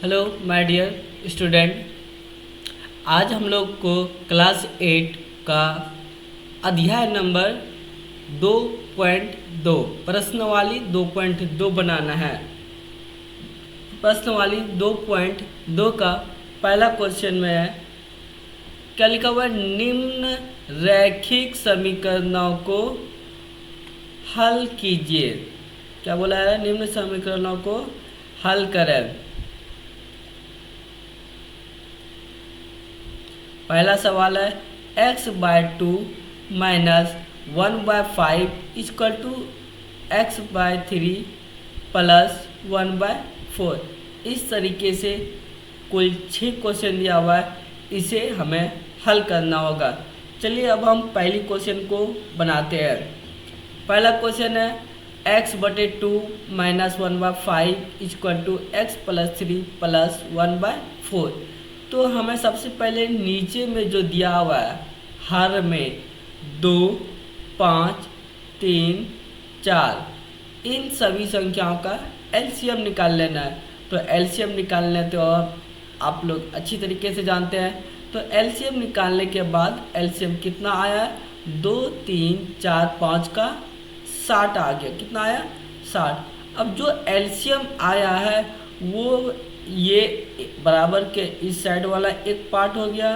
Hello my dear student. आज हम लोग को क्लास 8 का अध्याय नंबर 2.2 प्रश्नवाली 2.2 बनाना है। प्रश्नवाली 2.2 का पहला क्वेश्चन में है, क्या लिखा हुआ है? निम्न रैखिक समीकरणों को हल कीजिए। क्या बोला है? निम्न समीकरणों को हल करें। पहला सवाल है x/2 minus 1/5 equal to x/3 plus 1/4। इस तरीके से कुल 6 क्वेश्चन दिया हुआ है, इसे हमें हल करना होगा। चलिए अब हम पहली क्वेश्चन को बनाते हैं। पहला क्वेश्चन है x/2 minus 1/5 equal to x plus 3 plus 1/4। तो हमें सबसे पहले नीचे में जो दिया हुआ है हर में 2, 5, 3, 4 इन सभी संख्याओं का एलसीएम निकाल लेना है। तो एलसीएम निकालने तो आप लोग अच्छी तरीके से जानते हैं। तो एलसीएम निकालने के बाद एलसीएम कितना आया? 2, 3, 4, 5 का 60 आ गया। कितना आया? 60। अब जो एलसीएम आया है वो ये बराबर के इस साइड वाला एक पार्ट हो गया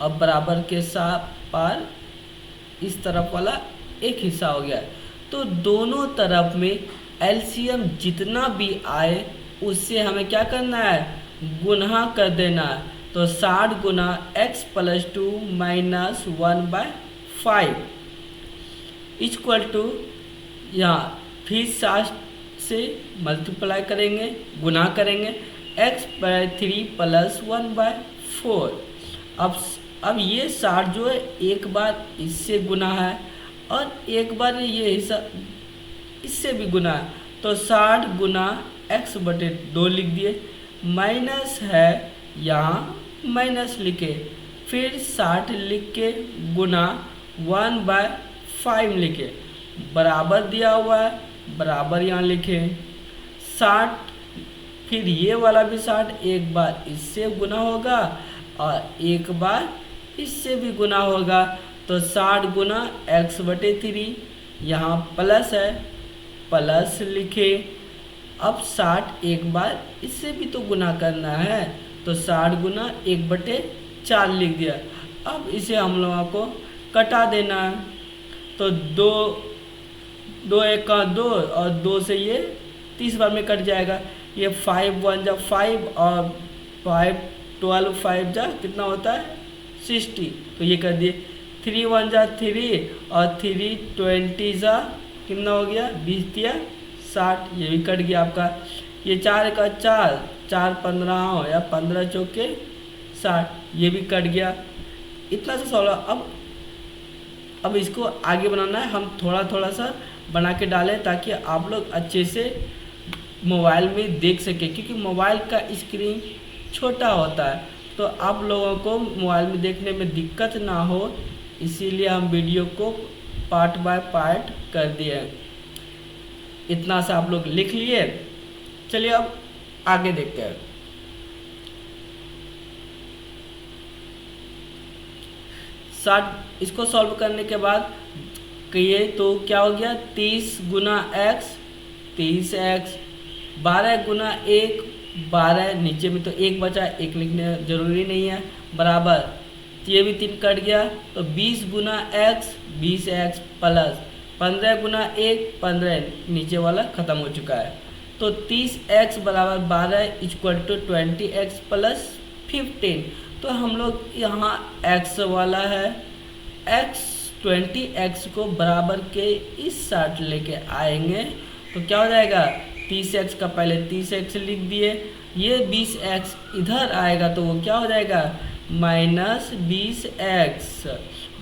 और बराबर के पार इस तरफ वाला एक हिस्सा हो गया। तो दोनों तरफ में एलसीएम जितना भी आए उससे हमें क्या करना है? गुणा कर देना है। तो 60 गुना x plus 2 minus 1/5 equal to, यहाँ फिर 60 से मल्टीप्लाई करेंगे, गुना करेंगे, x/3 प्लस 1/4। अब ये 60 जो है एक बार इससे गुना है और एक बार ये हिस्सा इससे भी गुना है। तो 60 गुना x/2 लिख दिए, माइनस है यहाँ माइनस लिखे, फिर 60 लिख के गुना 1/5 लिखे, बराबर दिया हुआ है, बराबर यहाँ लिखे। 60 फिर ये वाला भी 60 एक बार इससे गुना होगा और एक बार इससे भी गुना होगा। तो 60 गुना x/3, यहाँ प्लस है, प्लस लिखे। अब 60 एक बार इससे भी तो गुना करना है, तो 60 गुना 1/4 लिख दिया। अब इसे हम लोगों को कटा देना है। तो 2 1 का 2 और 2 से ये 30 बार में कट जाएगा। ये 5 1 जा 5 और 5 12 5 जा कितना होता है? 60। तो ये कर दिए। 3 1 जा 3 और 3 20 जा कितना हो गया? 20 या 60। ये भी कट गया आपका। ये 4 का 4 4 15 हो या 15 चौके 60, ये भी कट गया। इतना सा सवाल। अब इसको आगे बनाना है। हम थोड़ा थोड़ा सा बना के डालें ताकि आप लोग अच्छे से मोबाइल में देख सके, क्योंकि मोबाइल का स्क्रीन छोटा होता है तो आप लोगों को मोबाइल में देखने में दिक्कत ना हो, इसीलिए हम वीडियो को पार्ट बाय पार्ट कर दिए। इतना सा आप लोग लिख लिए। चलिए अब आगे देखते हैं। इसको सॉल्व करने के बाद कहिए तो क्या हो गया? 30 गुना x 30x, 12 गुना 1 12, नीचे में तो 1 बचा, 1 लिखने जरूरी नहीं है, बराबर। ये भी 3 कट गया। तो 20 गुना x 20x प्लस 15 गुना 1 15, नीचे वाला ख़त्म हो चुका है। तो 30x बराबर 12 इक्वल टू 20x प्लस 15। तो हम लोग यहाँ x वाला है, x 20x को बराबर के इस साइड लेके आएंगे तो क्या हो जाएगा? 30x का पहले 30x लिख दिए, ये 20x इधर आएगा तो वो क्या हो जाएगा? माइनस 20x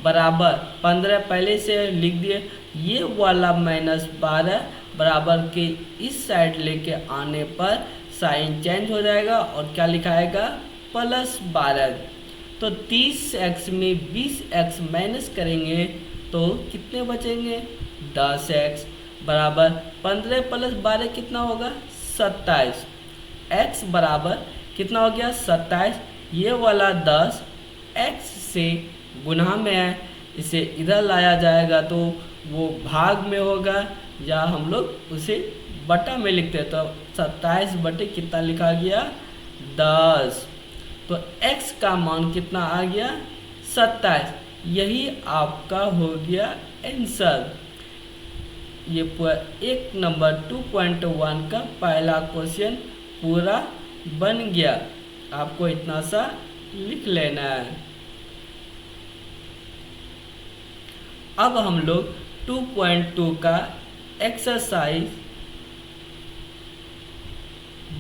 बराबर 15 पहले से लिख दिए, ये वाला माइनस 12 बराबर के इस साइड लेके आने पर साइन चेंज हो जाएगा और क्या लिखाएगा? प्लस 12। तो 30x में 20x माइनस करेंगे तो कितने बचेंगे? 10x बराबर 15 प्लस 12 कितना होगा? 27। x बराबर कितना हो गया 27। ये वाला 10 x से गुना में है, इसे इधर लाया जाएगा तो वो भाग में होगा, या हम लोग उसे बटा में लिखते हैं। तो 27 बटे कितना लिखा गया 10। तो x का मान कितना आ गया 27। यही आपका हो गया आंसर। ये पूरा 1 नंबर 2.1 का पहला क्वेश्चन पूरा बन गया। आपको इतना सा लिख लेना है। अब हम लोग 2.2 का एक्सरसाइज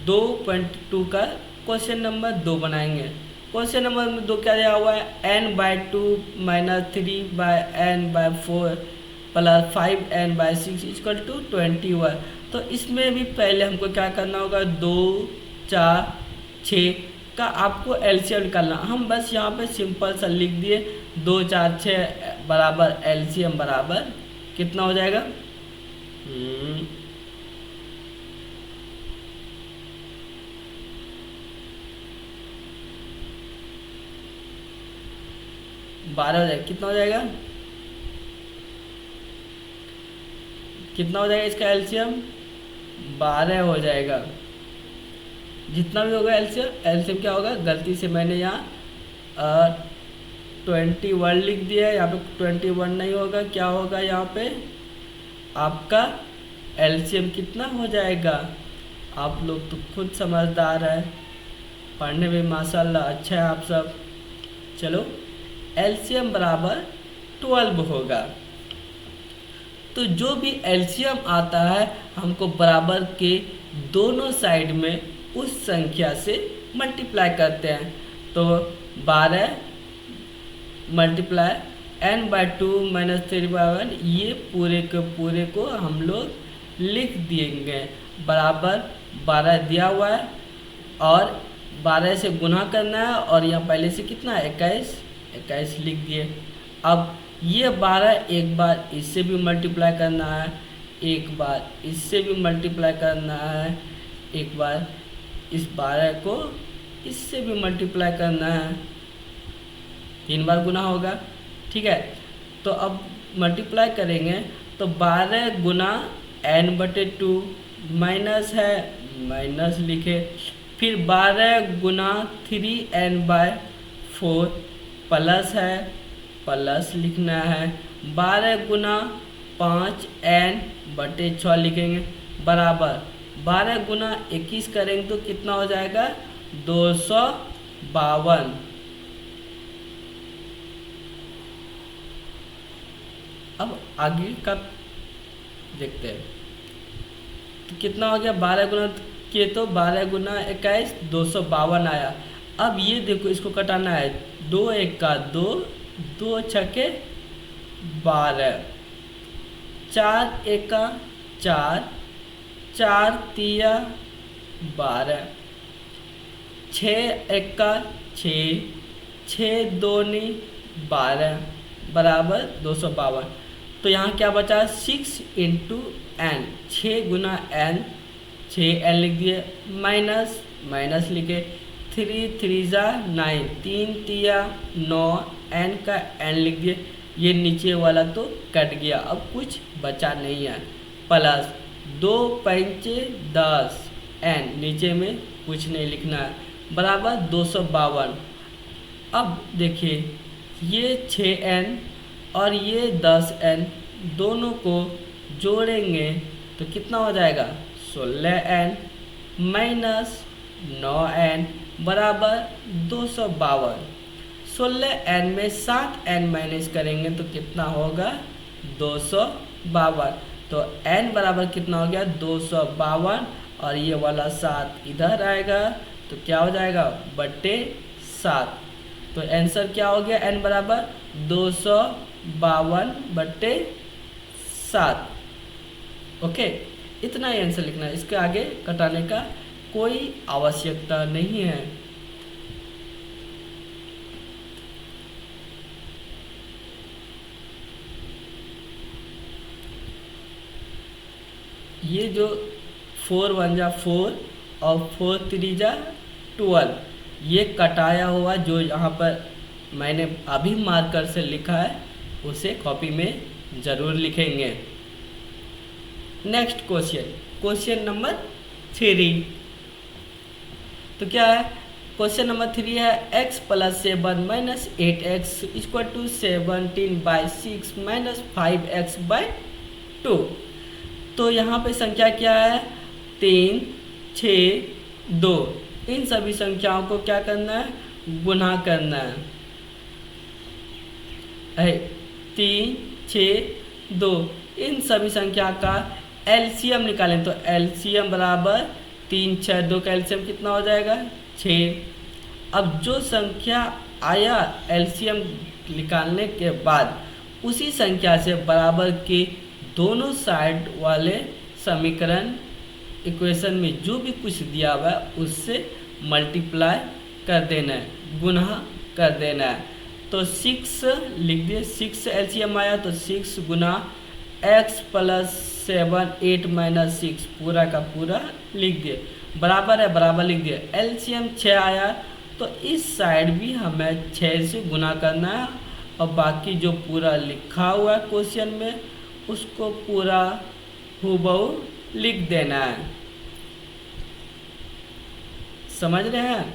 2.2 का क्वेश्चन नंबर 2 बनाएंगे। क्वेश्चन नंबर 2 क्या दिया हुआ है, n/2 - 3/n/4 + 5n/6 = 21। तो इसमें भी पहले हमको क्या करना होगा, 2, 4, 6 का आपको एलसीएम निकालना। हम बस यहाँ पे सिंपल सा लिख दिए 2, 4, 6 बराबर एलसीएम बराबर कितना हो जाएगा 12 हो जाएगा। कितना हो जाएगा, कितना हो जाएगा इसका एलसीएम 12 हो जाएगा। जितना भी होगा एलसीएम क्या होगा, गलती से मैंने यहाँ 21 लिख दिया है, यहाँ पे 21 नहीं होगा। क्या होगा यहाँ पे आपका एलसीएम कितना हो जाएगा। आप लोग तो खुद समझदार है, पढ़ने में माशाल्लाह अच्छा है आप सब। चलो एलसीएम बराबर 12 होगा। तो जो भी एलसीएम आता है हमको बराबर के दोनों साइड में उस संख्या से मल्टीप्लाई करते हैं। तो 12 × n/2 - 3/1 ये पूरे के पूरे को हम लोग लिख देंगे। बराबर 12 दिया हुआ है और 12 से गुना करना है, और यहाँ पहले से कितना है 21 लिख दिए। अब ये 12 एक बार इससे भी मल्टीप्लाई करना है, एक बार इससे भी मल्टीप्लाई करना है, एक बार इस 12 को इससे भी मल्टीप्लाई करना है, 3 बार गुना होगा। ठीक है, तो अब मल्टीप्लाई करेंगे तो 12 गुना n/2 माइनस है, माइनस लिखे, फिर 12 गुना 3n/4 प्लस है, प्लस लिखना है, 12 गुना 5n/6 लिखेंगे बराबर 12 गुना 21 करेंगे तो कितना हो जाएगा 252। अब आगे का देखते हैं तो कितना हो गया 12 गुना के, तो 12 गुना 21 252 आया। अब ये देखो इसको कटाना है, 2 1 का 2, 2 6 12, 4 1 का 4, 4 3 12, 6 1 का 6, 6 2 12 बराबर 252। तो यहाँ क्या बचा 6 × n, 6 गुना n, 6n लिख दिए, माइनस माइनस लिखे, 3 3 9, 3 3 9, n का n लिख दिए। ये नीचे वाला तो कट गया, अब कुछ बचा नहीं है, प्लस 2 5 10 n, नीचे में कुछ नहीं लिखना है बराबर 252। अब देखिए ये 6n और ये 10n दोनों को जोड़ेंगे तो कितना हो जाएगा 16n माइनस 9n बराबर 252। 16n में 7n माइनस करेंगे तो कितना होगा 252। तो n बराबर कितना हो गया 252, और ये वाला 7 इधर आएगा तो क्या हो जाएगा बट्टे 7। तो आंसर क्या हो गया n बराबर 252/7। ओके, इतना ही आंसर लिखना है, इसके आगे कटाने का कोई आवश्यकता नहीं है। ये जो 4 1 जा 4 और 4 3 जा 12। ये कटाया हुआ जो यहाँ पर मैंने अभी मार्कर से लिखा है उसे कॉपी में ज़रूर लिखेंगे। Next question number 3। तो क्या है क्वेश्चन नंबर 3 है x + 7 - 8x = 17/6 - 5x/2। तो यहाँ पे संख्या क्या है 3, 6, 2। इन सभी संख्याओं को क्या करना है गुणा करना है 3, 6, 2। इन सभी संख्या का एलसीएम निकालें तो एलसीएम बराबर 3, 6, 2 का एलसीएम कितना हो जाएगा 6। अब जो संख्या आया एलसीएम निकालने के बाद उसी संख्या से बराबर के दोनों साइड वाले समीकरण इक्वेशन में जो भी कुछ दिया हुआ है उससे मल्टीप्लाई कर देना है गुणा कर देना है। तो 6 लिख दिए 6 एलसीएम आया तो 6 गुना x + 7 8 - 6 पूरा का पूरा लिख दिए बराबर है बराबर लिख दिए। एलसीएम 6 आया तो इस साइड भी हमें 6 से गुना करना है और बाकी जो पूरा लिखा हुआ है क्वेश्चन में उसको पूरा हूबहू लिख देना है। समझ रहे हैं?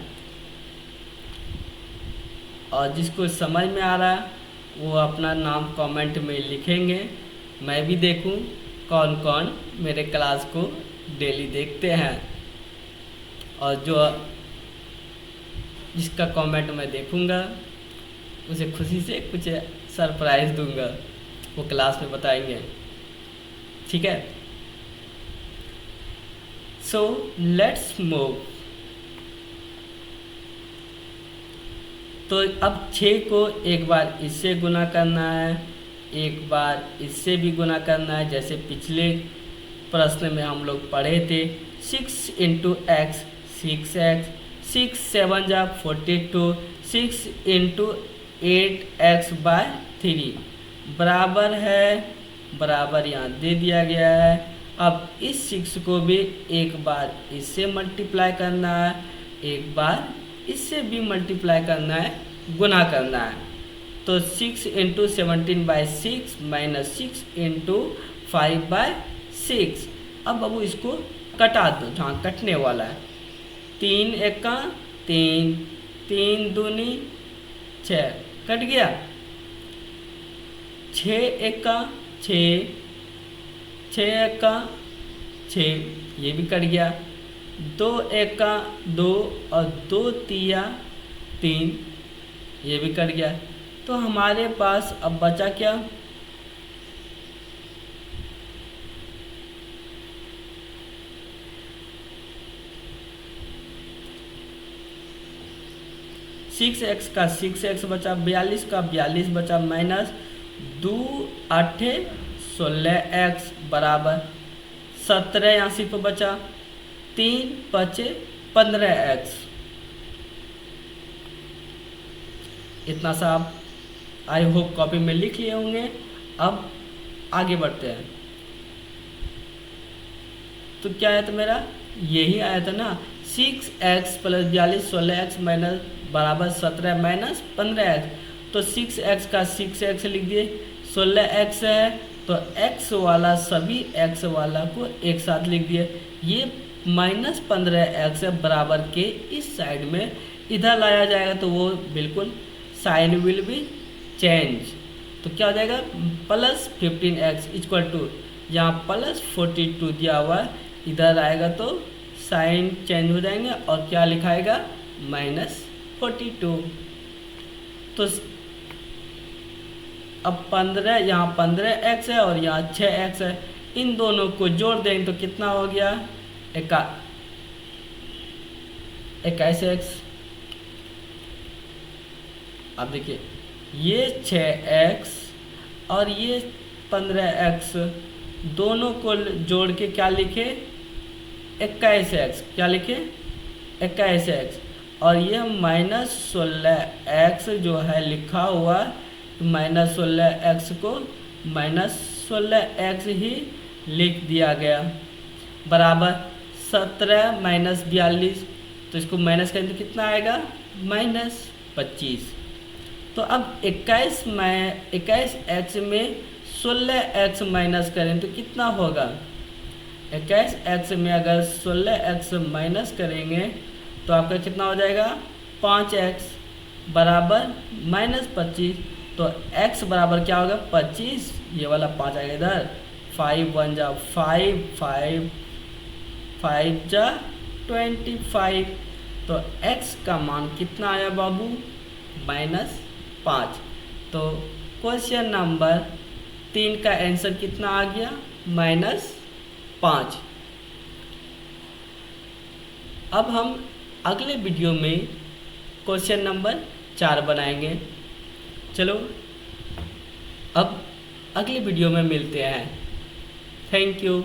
और जिसको समझ में आ रहा है वो अपना नाम कमेंट में लिखेंगे। मैं भी देखूं कौन कौन मेरे क्लास को डेली देखते हैं और जो जिसका कमेंट मैं देखूंगा उसे खुशी से कुछ सरप्राइज़ दूंगा, वो क्लास में बताएंगे। ठीक है, सो लेट्स मूव। तो अब 6 को एक बार इससे गुना करना है, एक बार इससे भी गुना करना है। जैसे पिछले प्रश्न में हम लोग पढ़े थे 6 × x 6x 6 7 जा 42 6 × 8x/3 बराबर है बराबर यहाँ दे दिया गया है। अब इस 6 को भी एक बार इससे मल्टीप्लाई करना है, एक बार इससे भी मल्टीप्लाई करना है, गुना करना है। तो 6 × 17/6 - 6 × 5/6। अब बाबू इसको कटा दो जहाँ कटने वाला है। 3 एका 3, 3 दूनी 6 कट गया। 6 एका 6, 6 एका 6 ये भी कट गया। 2 एका 2 और 2 तिया 3 ये भी कट गया। तो हमारे पास अब बचा क्या 6x का 6x बचा, 42 का 42 बचा, माइनस 2 8 16x बराबर 17 यहाँ सिर्फ बचा, 3 5 15x। इतना सा आप आई होप कॉपी में लिख लिए होंगे। अब आगे बढ़ते हैं। तो क्या आया था मेरा, यही आया था ना 6x + 42 16x माइनस बराबर 17 माइनस 15x। तो 6x का 6x लिख दिए, 16x है तो x वाला सभी x वाला को एक साथ लिख दिए। ये माइनस 15x बराबर के इस साइड में इधर लाया जाएगा तो वो बिल्कुल साइन विल बी चेंज। तो क्या हो जाएगा प्लस 15x इक्वल टू, यहाँ प्लस 42 दिया हुआ है, इधर आएगा तो साइन चेंज हो जाएंगे और क्या लिखाएगा माइनस 42। तो अब 15 यहाँ 15x है और यहाँ 6x है, इन दोनों को जोड़ देंगे तो कितना हो गया 21x। अब देखिए ये 6x और ये 15x दोनों को जोड़ के क्या लिखे 21x, क्या लिखे 21x। और ये माइनस 16x जो है लिखा हुआ, माइनस 16x को माइनस 16x ही लिख दिया गया बराबर 17 माइनस 42। तो इसको माइनस करें तो कितना आएगा, -25। तो अब 21x में 16x माइनस करें तो कितना होगा, 21x में अगर 16x माइनस करेंगे तो आपका कितना हो जाएगा, 5x बराबर -25। तो x बराबर क्या होगा, 25, ये वाला 5 आएगा इधर, 5 1 जा 5, 5 5 जा 25। तो x का मान कितना आया बाबू, -5। तो क्वेश्चन नंबर 3 का आंसर कितना आ गया, -5। अब हम अगले वीडियो में क्वेश्चन नंबर 4 बनाएंगे। चलो अब अगले वीडियो में मिलते हैं। Thank you.